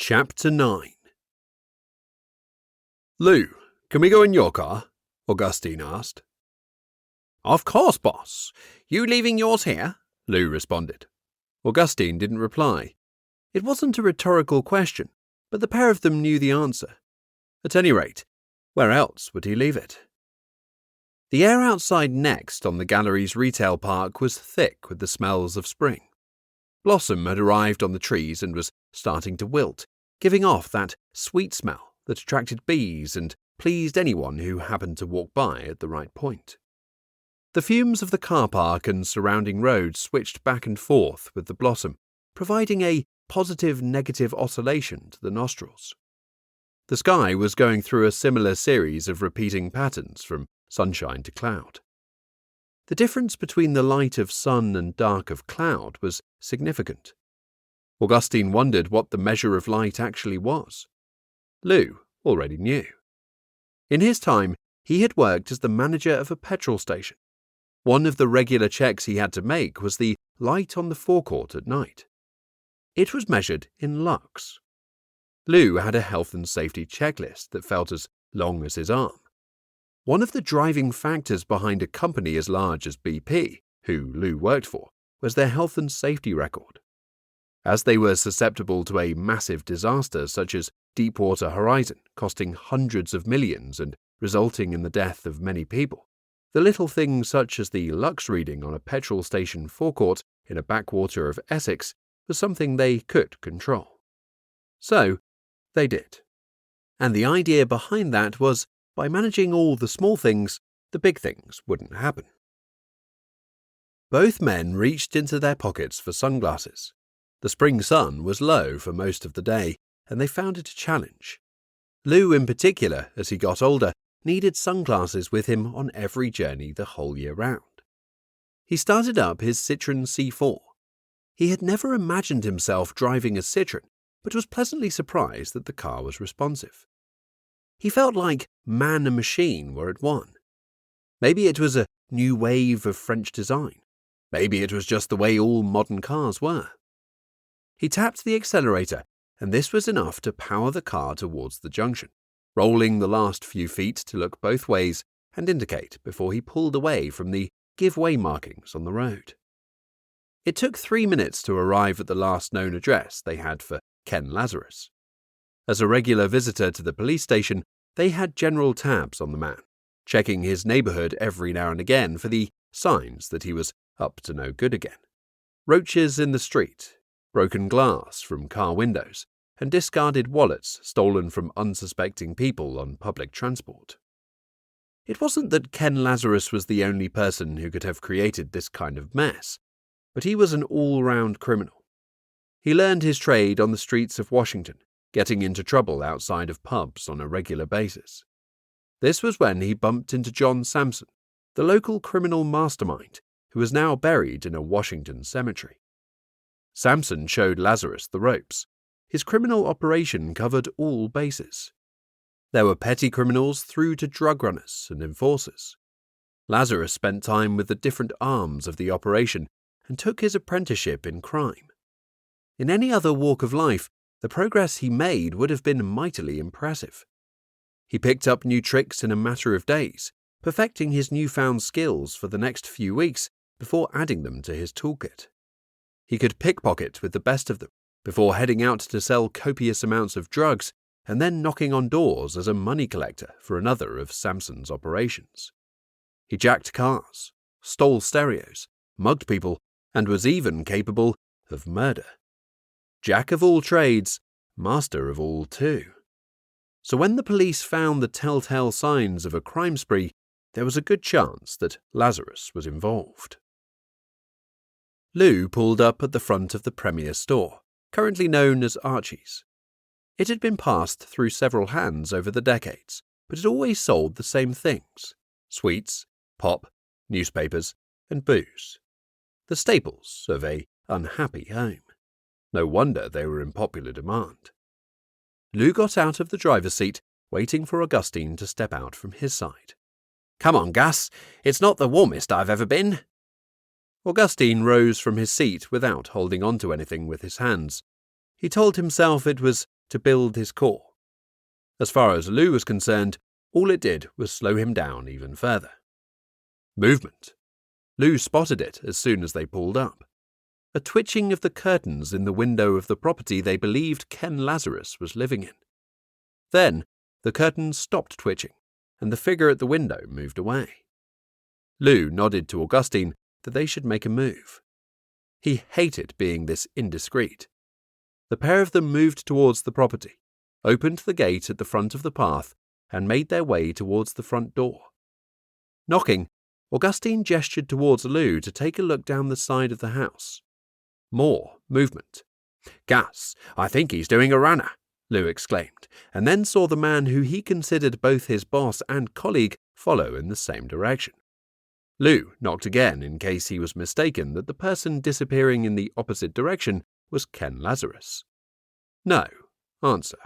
Chapter 9. "Lou, can we go in your car?" Augustine asked. "Of course, boss. You leaving yours here?" Lou responded. Augustine didn't reply. It wasn't a rhetorical question, but the pair of them knew the answer. At any rate, where else would he leave it? The air outside Next on the gallery's retail park was thick with the smells of spring. Blossom had arrived on the trees and was starting to wilt, giving off that sweet smell that attracted bees and pleased anyone who happened to walk by at the right point. The fumes of the car park and surrounding roads switched back and forth with the blossom, providing a positive-negative oscillation to the nostrils. The sky was going through a similar series of repeating patterns from sunshine to cloud. The difference between the light of sun and dark of cloud was significant. Augustine wondered what the measure of light actually was. Lou already knew. In his time, he had worked as the manager of a petrol station. One of the regular checks he had to make was the light on the forecourt at night. It was measured in lux. Lou had a health and safety checklist that felt as long as his arm. One of the driving factors behind a company as large as BP, who Lou worked for, was their health and safety record. As they were susceptible to a massive disaster such as Deepwater Horizon, costing hundreds of millions and resulting in the death of many people, the little things such as the lux reading on a petrol station forecourt in a backwater of Essex was something they could control. So, they did. And the idea behind that was, by managing all the small things, the big things wouldn't happen. Both men reached into their pockets for sunglasses. The spring sun was low for most of the day, and they found it a challenge. Lou, in particular, as he got older, needed sunglasses with him on every journey the whole year round. He started up his Citroën C4. He had never imagined himself driving a Citroën, but was pleasantly surprised that the car was responsive. He felt like man and machine were at one. Maybe it was a new wave of French design. Maybe it was just the way all modern cars were. He tapped the accelerator, and this was enough to power the car towards the junction, rolling the last few feet to look both ways and indicate before he pulled away from the give-way markings on the road. It took 3 minutes to arrive at the last known address they had for Ken Lazarus. As a regular visitor to the police station, they had general tabs on the man, checking his neighborhood every now and again for the signs that he was up to no good again. Roaches in the street, broken glass from car windows, and discarded wallets stolen from unsuspecting people on public transport. It wasn't that Ken Lazarus was the only person who could have created this kind of mess, but he was an all-round criminal. He learned his trade on the streets of Washington, getting into trouble outside of pubs on a regular basis. This was when he bumped into John Sampson, the local criminal mastermind who was now buried in a Washington cemetery. Sampson showed Lazarus the ropes. His criminal operation covered all bases. There were petty criminals through to drug runners and enforcers. Lazarus spent time with the different arms of the operation and took his apprenticeship in crime. In any other walk of life, the progress he made would have been mightily impressive. He picked up new tricks in a matter of days, perfecting his newfound skills for the next few weeks before adding them to his toolkit. He could pickpocket with the best of them before heading out to sell copious amounts of drugs and then knocking on doors as a money collector for another of Sampson's operations. He jacked cars, stole stereos, mugged people, and was even capable of murder. Jack of all trades, master of all too. So when the police found the telltale signs of a crime spree, there was a good chance that Lazarus was involved. Lou pulled up at the front of the Premier store, currently known as Archie's. It had been passed through several hands over the decades, but it always sold the same things: sweets, pop, newspapers, and booze. The staples of an unhappy home. No wonder they were in popular demand. Lou got out of the driver's seat, waiting for Augustine to step out from his side. "Come on, Gus. It's not the warmest I've ever been." Augustine rose from his seat without holding on to anything with his hands. He told himself it was to build his core. As far as Lou was concerned, all it did was slow him down even further. Movement. Lou spotted it as soon as they pulled up. A twitching of the curtains in the window of the property they believed Ken Lazarus was living in. Then, the curtains stopped twitching, and the figure at the window moved away. Lou nodded to Augustine that they should make a move. He hated being this indiscreet. The pair of them moved towards the property, opened the gate at the front of the path, and made their way towards the front door. Knocking, Augustine gestured towards Lou to take a look down the side of the house. More movement. Gus, I think he's doing a runner, Lou exclaimed, and then saw the man who he considered both his boss and colleague follow in the same direction. Lou knocked again in case he was mistaken that the person disappearing in the opposite direction was Ken Lazarus. No answer.